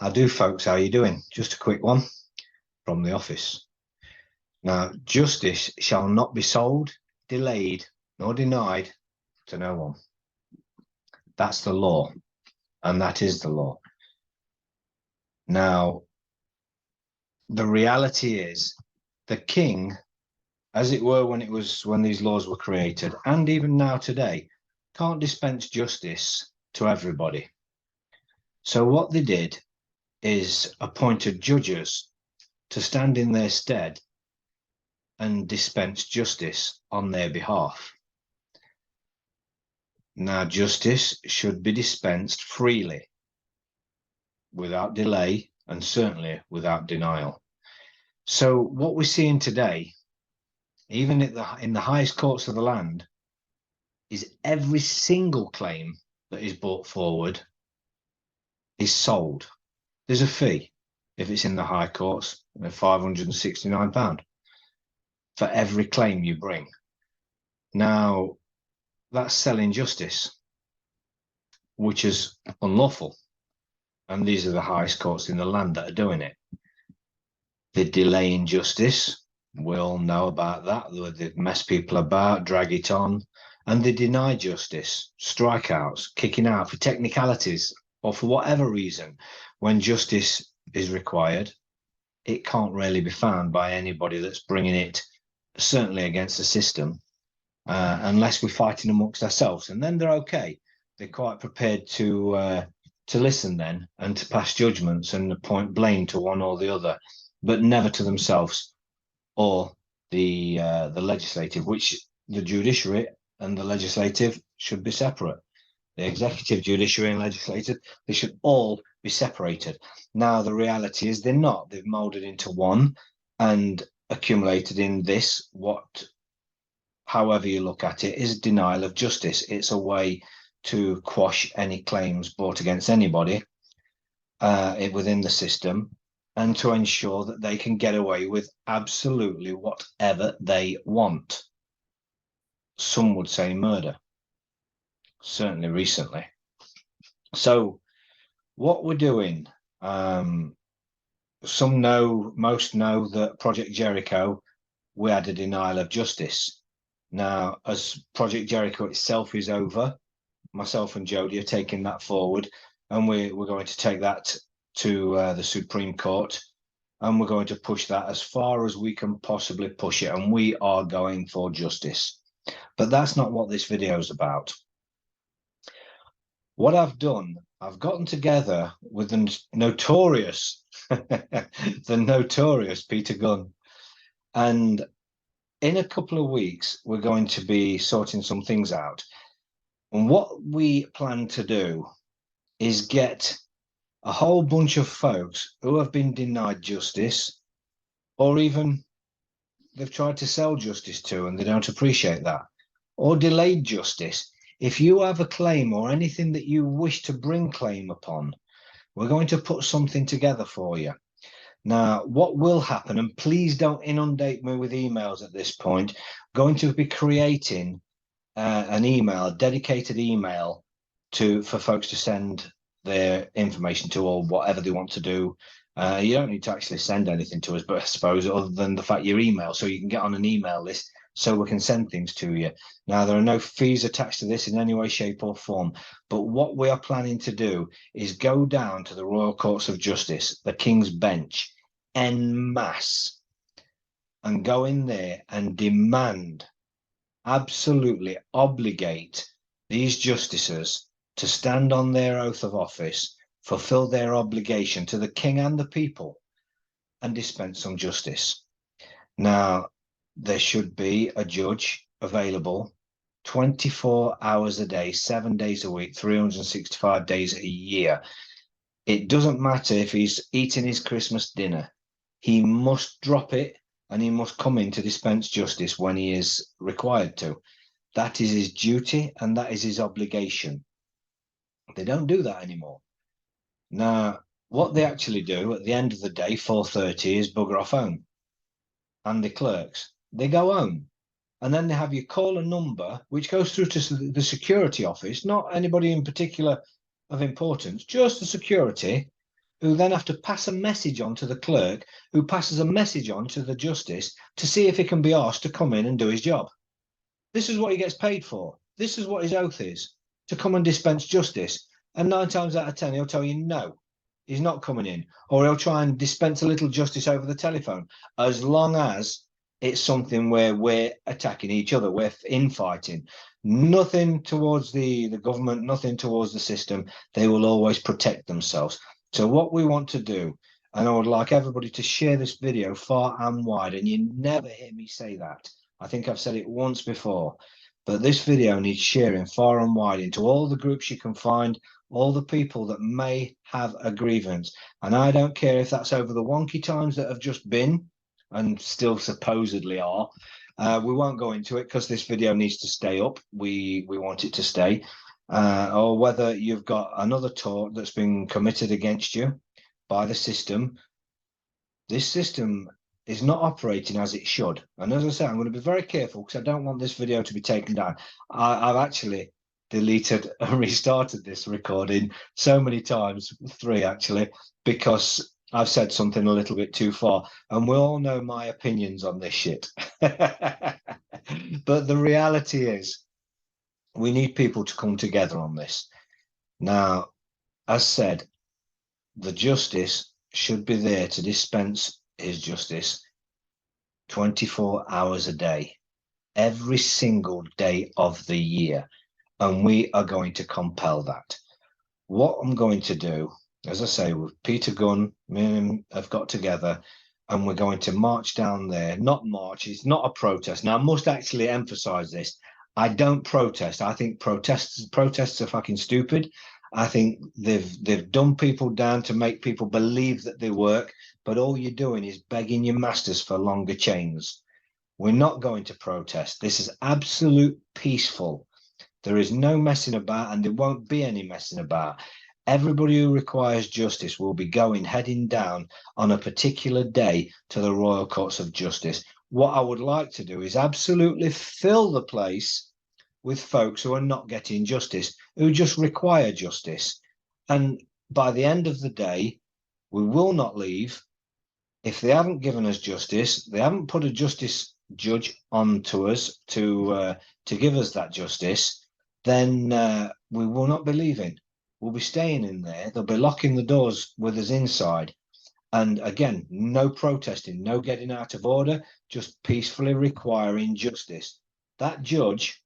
How do, folks? How are you doing? Just a quick one from the office. Now, justice shall not be sold, delayed, nor denied to no one. That's the law, and that is the law. Now, the reality is the king, as it were when these laws were created, and even now today, can't dispense justice to everybody. So what they did is appointed judges to stand in their stead and dispense justice on their behalf. Now, justice should be dispensed freely, without delay, and certainly without denial. So what we're seeing today, even in the highest courts of the land, is every single claim that is brought forward is sold. There's a fee if it's in the high courts, £569 for every claim you bring. Now, that's selling justice, which is unlawful. And these are the highest courts in the land that are doing it. The delay in justice, we all know about that. They mess people about, drag it on, and they deny justice, strikeouts, kicking out for technicalities, or for whatever reason. When justice is required, it can't really be found by anybody that's bringing it, certainly against the system, unless we're fighting amongst ourselves. And then they're okay. They're quite prepared to listen then and to pass judgments and appoint blame to one or the other, but never to themselves or the legislative, which the judiciary and the legislative should be separate. The executive, judiciary, and legislative, they should all be separated. Now, the reality is they're not. They've molded into one and accumulated in this, what, however you look at it, is denial of justice. It's a way to quash any claims brought against anybody within the system, and to ensure that they can get away with absolutely whatever they want. Some would say murder, certainly recently. So what we're doing, most know that Project Jericho, we had a denial of justice. Now, as Project Jericho itself is over, myself and Jody are taking that forward, and we're going to take that to the Supreme Court, and we're going to push that as far as we can possibly push it, and we are going for justice. But that's not what this video is about. What I've done, I've gotten together with the notorious Peter Gunn, and in a couple of weeks we're going to be sorting some things out. And what we plan to do is get a whole bunch of folks who have been denied justice, or even they've tried to sell justice to and they don't appreciate that, or delayed justice. If you have a claim or anything that you wish to bring claim upon, we're going to put something together for you. Now, what will happen, and please don't inundate me with emails at this point, I'm going to be creating an email, a dedicated email for folks to send their information to, or whatever they want to do. You don't need to actually send anything to us, but I suppose, other than the fact your email, so you can get on an email list so we can send things to you. Now, there are no fees attached to this in any way, shape, or form, but what we are planning to do is go down to the Royal Courts of Justice, the King's Bench, en masse, and go in there and demand, absolutely obligate these justices to stand on their oath of office, fulfill their obligation to the king and the people, and dispense some justice. Now, there should be a judge available 24 hours a day, 7 days a week, 365 days a year. It doesn't matter if he's eating his Christmas dinner. He must drop it, and he must come in to dispense justice when he is required to. That is his duty, and that is his obligation. They don't do that anymore. Now, what they actually do at the end of the day, 4:30, is bugger off home. And the clerks, they go home. And then they have you call a number, which goes through to the security office, not anybody in particular of importance, just the security, who then have to pass a message on to the clerk, who passes a message on to the justice to see if he can be asked to come in and do his job. This is what he gets paid for. This is what his oath is, to come and dispense justice. And 9 times out of 10, he'll tell you no, he's not coming in, or he'll try and dispense a little justice over the telephone, as long as it's something where we're attacking each other, we're infighting. Nothing towards the government, nothing towards the system. They will always protect themselves. So what we want to do, and I would like everybody to share this video far and wide, and you never hear me say that. I think I've said it once before, but this video needs sharing far and wide into all the groups you can find, all the people that may have a grievance. And I don't care if that's over the wonky times that have just been and still supposedly are. We won't go into it because this video needs to stay up. We want it to stay. Or whether you've got another tort that's been committed against you by the system. This system is not operating as it should. And as I say, I'm going to be very careful because I don't want this video to be taken down. I've actually deleted and restarted this recording so many times, 3 actually, because I've said something a little bit too far. And we all know my opinions on this shit. But the reality is, we need people to come together on this. Now, as said, the justice should be there to dispense his justice 24 hours a day, every single day of the year. And we are going to compel that. What I'm going to do, as I say, with Peter Gunn, me and him have got together, and we're going to march down there. Not march, it's not a protest. Now, I must actually emphasize this. I don't protest. I think protests are fucking stupid. I think they've dumbed people down to make people believe that they work, but all you're doing is begging your masters for longer chains. We're not going to protest. This is absolute peaceful. There is no messing about, and there won't be any messing about. Everybody who requires justice will be heading down on a particular day to the Royal Courts of Justice. What I would like to do is absolutely fill the place with folks who are not getting justice, who just require justice. And by the end of the day, we will not leave. If they haven't given us justice, they haven't put a justice judge on to us to give us that justice, then we will not be leaving. We'll be staying in there. They'll be locking the doors with us inside. And again, no protesting, no getting out of order, just peacefully requiring justice. That judge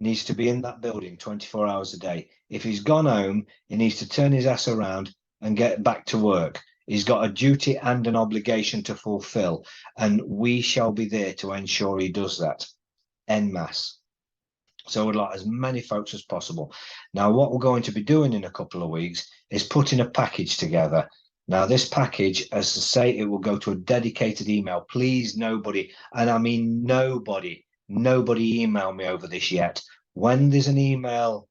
needs to be in that building 24 hours a day. If he's gone home, he needs to turn his ass around and get back to work. He's got a duty and an obligation to fulfill, and we shall be there to ensure he does that en masse. So we'd like as many folks as possible. Now, what we're going to be doing in a couple of weeks is putting a package together. Now, this package, as I say, it will go to a dedicated email. Please, nobody, and I mean nobody email me over this yet. When there's an email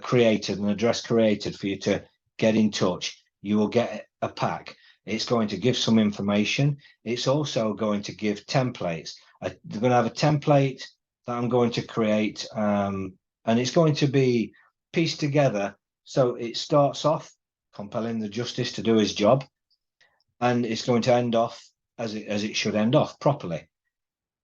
created, an address created for you to get in touch, you will get a pack. It's going to give some information. It's also going to give templates. They're going to have a template that I'm going to create, and it's going to be pieced together. So it starts off compelling the justice to do his job, and it's going to end off as it should end off properly.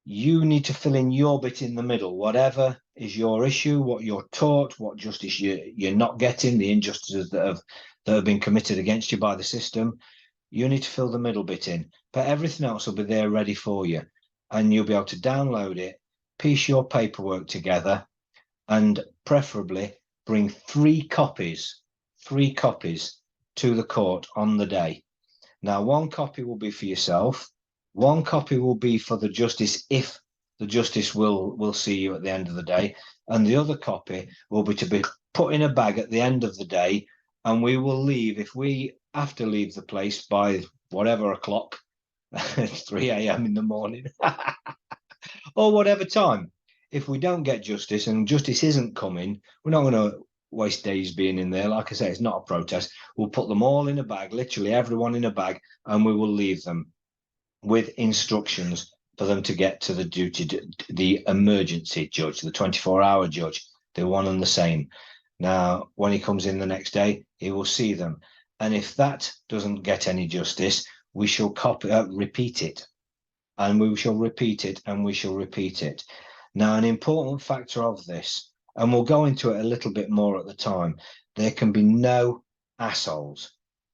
You need to fill in your bit in the middle, whatever is your issue, what you're taught, what justice you're not getting, the injustices that have been committed against you by the system. You need to fill the middle bit in, but everything else will be there ready for you, and you'll be able to download it, piece your paperwork together, and preferably bring 3 copies to the court on the day. Now, 1 copy will be for yourself, 1 copy will be for the justice if the justice will see you at the end of the day, and the other copy will be to be put in a bag at the end of the day, and we will leave, if we have to leave the place by whatever o'clock, 3 a.m. in the morning, or whatever time. If we don't get justice and justice isn't coming, we're not going to waste days being in there. Like I say, it's not a protest. We'll put them all in a bag, literally everyone in a bag, and we will leave them with instructions for them to get to the emergency judge, the 24-hour judge. They're one and the same. Now, when he comes in the next day, he will see them. And if that doesn't get any justice, we shall repeat it. And we shall repeat it, and we shall repeat it. Now, an important factor of this, and we'll go into it a little bit more at the time, there can be no assholes.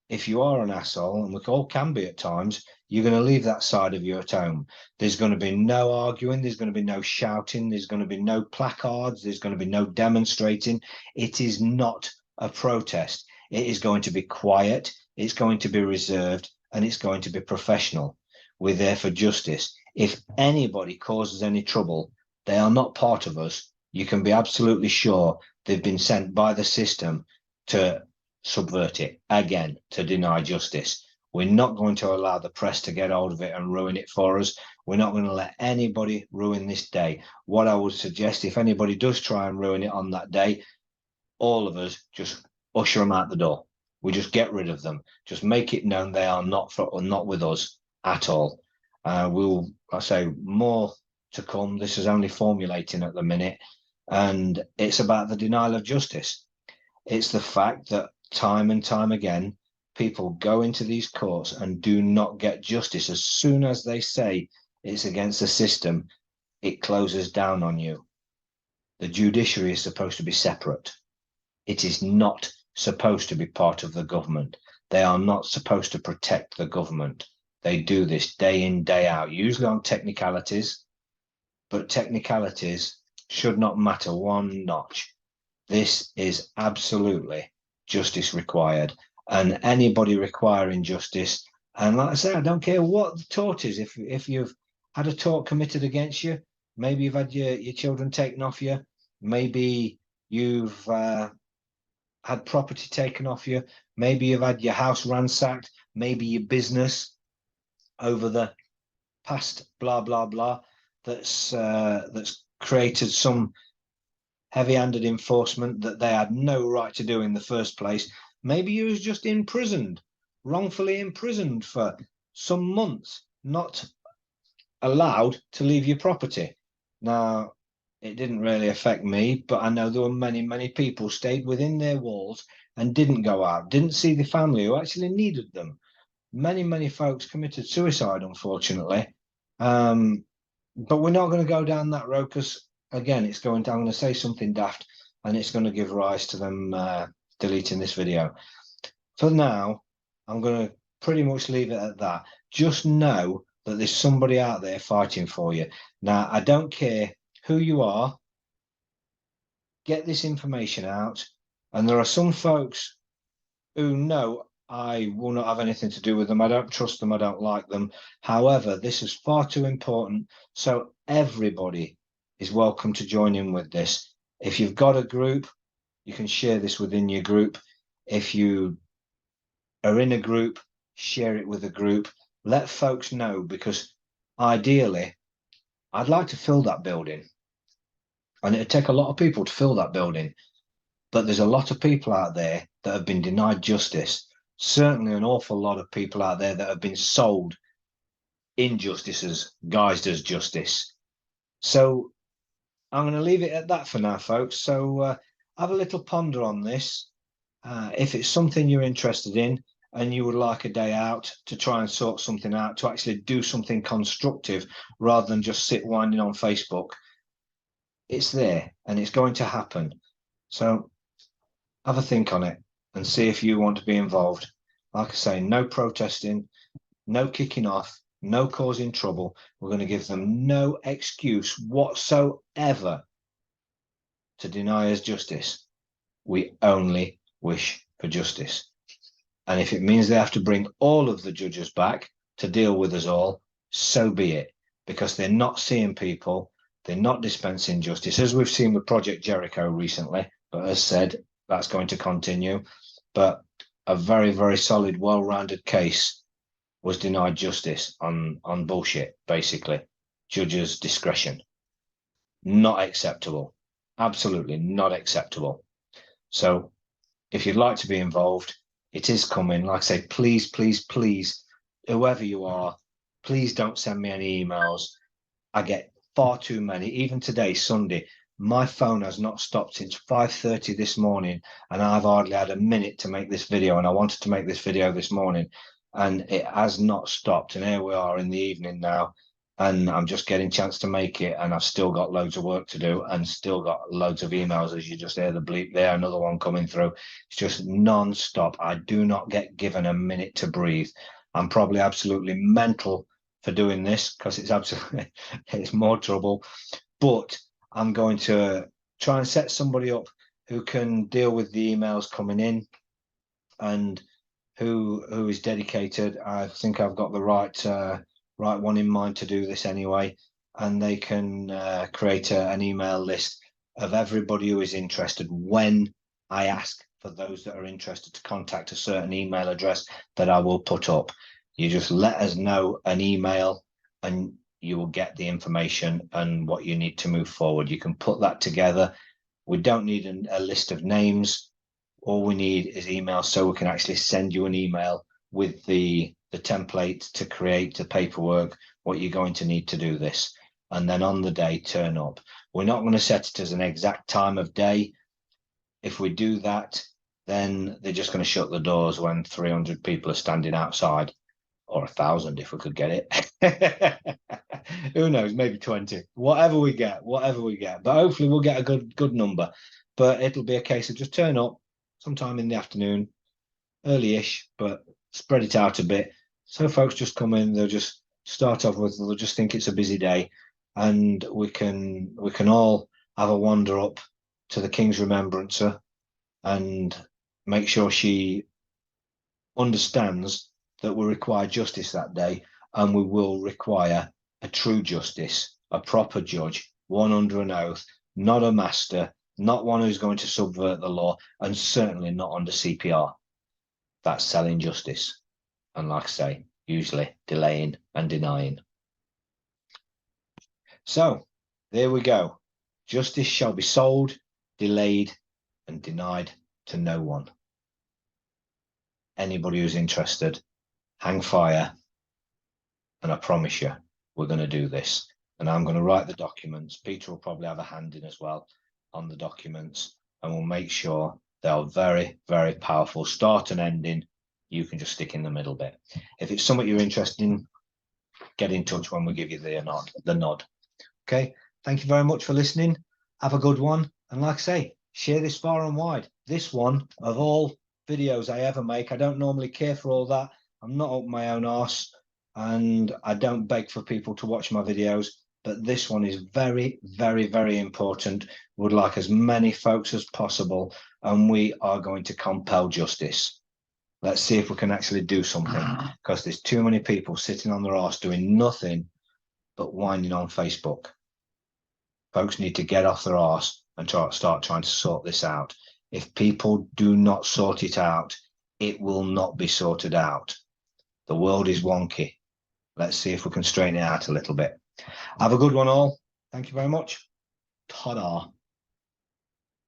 If you are an asshole, and we all can be at times, you're going to leave that side of you at home. There's going to be no arguing. There's going to be no shouting. There's going to be no placards. There's going to be no demonstrating. It is not a protest. It is going to be quiet. It's going to be reserved, and it's going to be professional. We're there for justice. If anybody causes any trouble, they are not part of us. You can be absolutely sure they've been sent by the system to subvert it, again, to deny justice. We're not going to allow the press to get hold of it and ruin it for us. We're not going to let anybody ruin this day. What I would suggest, if anybody does try and ruin it on that day, all of us just usher them out the door. We just get rid of them. Just make it known they are not with us at all. I say, more to come. This is only formulating at the minute, and it's about the denial of justice. It's the fact that time and time again, people go into these courts and do not get justice. As soon as they say it's against the system, it closes down on you. The judiciary is supposed to be separate. It is not supposed to be part of the government. They are not supposed to protect the government. They do this day in, day out, usually on technicalities, but technicalities should not matter one notch. This is absolutely justice required, and anybody requiring justice, and like I say, I don't care what the tort is. If you've had a tort committed against you, maybe you've had your children taken off you, maybe you've had property taken off you, maybe you've had your house ransacked, maybe your business over the past blah blah blah that's created some heavy-handed enforcement that they had no right to do in the first place. Maybe you was just imprisoned, wrongfully imprisoned for some months, not allowed to leave your property. Now, it didn't really affect me, but I know there were many people stayed within their walls and didn't go out, didn't see the family who actually needed them. Many folks committed suicide, unfortunately. But we're not going to go down that road, because again, I'm going to say something daft, and it's going to give rise to them deleting this video. For now, I'm going to pretty much leave it at that. Just know that there's somebody out there fighting for you. Now, I don't care who you are, get this information out. And there are some folks who know I will not have anything to do with them. I don't trust them. I don't like them. However, this is far too important. So everybody is welcome to join in with this. If you've got a group, you can share this within your group. If you are in a group, share it with a group. Let folks know, because ideally, I'd like to fill that building. And it'd take a lot of people to fill that building. But there's a lot of people out there that have been denied justice. Certainly an awful lot of people out there that have been sold injustices guised as justice. So I'm going to leave it at that for now, folks. So have a little ponder on this. If it's something you're interested in and you would like a day out to try and sort something out, to actually do something constructive rather than just sit whining on Facebook, it's there and it's going to happen. So have a think on it and see if you want to be involved. Like I say, no protesting, no kicking off, no causing trouble. We're going to give them no excuse whatsoever to deny us justice. We only wish for justice. And if it means they have to bring all of the judges back to deal with us all, so be it, because they're not seeing people, they're not dispensing justice, as we've seen with Project Jericho recently. But as said, that's going to continue. But a very solid, well-rounded case was denied justice on bullshit, basically. Judges' discretion. Not acceptable. Absolutely not acceptable. So if you'd like to be involved, it is coming. Like I say, please, whoever you are, please don't send me any emails. I get far too many. Even today, Sunday, My phone has not stopped since 5:30 this morning, and I've hardly had a minute to make this video, and I wanted to make this video this morning, and it has not stopped. And here we are in the evening now, and I'm just getting a chance to make it, and I've still got loads of work to do and still got loads of emails, as you just hear the bleep there, another one coming through. It's just non-stop. I do not get given a minute to breathe. I'm probably absolutely mental for doing this, because it's absolutely it's more trouble, but I'm going to try and set somebody up who can deal with the emails coming in, and who is dedicated. I think I've got the right one in mind to do this anyway, and they can create an email list of everybody who is interested. When I ask for those that are interested to contact a certain email address that I will put up, you just let us know an email, and you will get the information and what you need to move forward. You can put that together. We don't need a list of names. All we need is email, so we can actually send you an email with the template to create the paperwork, what you're going to need to do this, and then on the day turn up. We're not going to set it as an exact time of day. If we do that, then they're just going to shut the doors when 300 people are standing outside, or 1,000 if we could get it. Who knows, maybe 20, whatever we get. But hopefully we'll get a good number. But it'll be a case of just turn up sometime in the afternoon, early-ish, but spread it out a bit. So folks just come in, they'll just start off with, they'll just think it's a busy day, and we can all have a wander up to the King's Remembrancer and make sure she understands that we require justice that day, and we will require a true justice, a proper judge, one under an oath, not a master, not one who's going to subvert the law, and certainly not under CPR. That's selling justice, and like I say, usually delaying and denying. So there we go. Justice shall be sold, delayed, and denied to no one. Anybody who's interested, hang fire, and I promise you, we're going to do this. And I'm going to write the documents. Peter will probably have a hand in as well on the documents, and we'll make sure they're very, very powerful. Start and ending, you can just stick in the middle bit. If it's something you're interested in, get in touch when we give you the nod. Okay, thank you very much for listening. Have a good one. And like I say, share this far and wide. This one, of all videos I ever make, I don't normally care for all that. I'm not up my own arse, and I don't beg for people to watch my videos, but this one is very, very, very important. Would like as many folks as possible, and we are going to compel justice. Let's see if we can actually do something, because there's too many people sitting on their arse doing nothing but whining on Facebook. Folks need to get off their arse and start trying to sort this out. If people do not sort it out, it will not be sorted out. The world is wonky. Let's see if we can straighten it out a little bit. Have a good one all. Thank you very much. Ta-da.